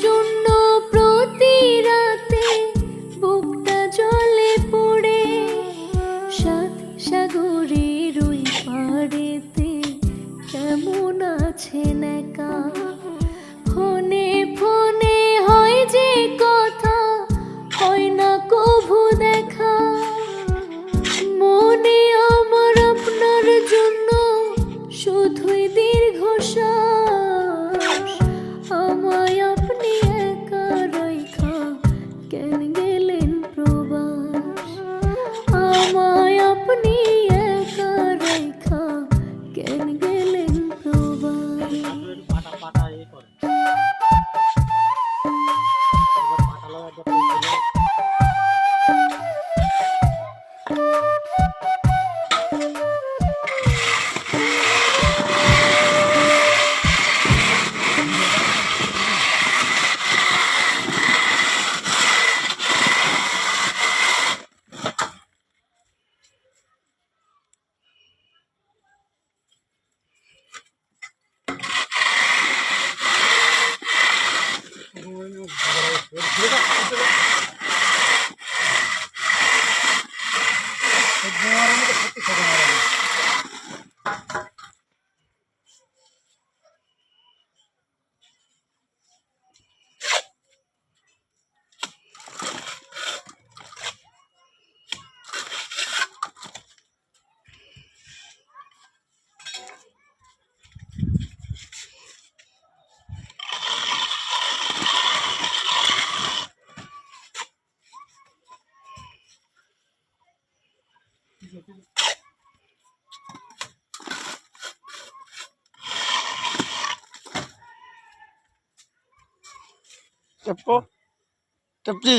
জন্য প্রতি রাতে বুকটা জলে পড়ে, সাত সাগরের ওই পাড়েতে কেমন আছেন একা। ফোনে ফোনে হয় যে কথা, হয় না কভু দেখা। মনে আমার আপনার জন্য শুধুই দীর্ঘশ্বাস। আমায় আপনি একা রাইখা কেন গেলেন প্রবাস। আমায় আপনি একা রাইখা কেন গেলেন প্রবাস। చెప్పు చెప్తి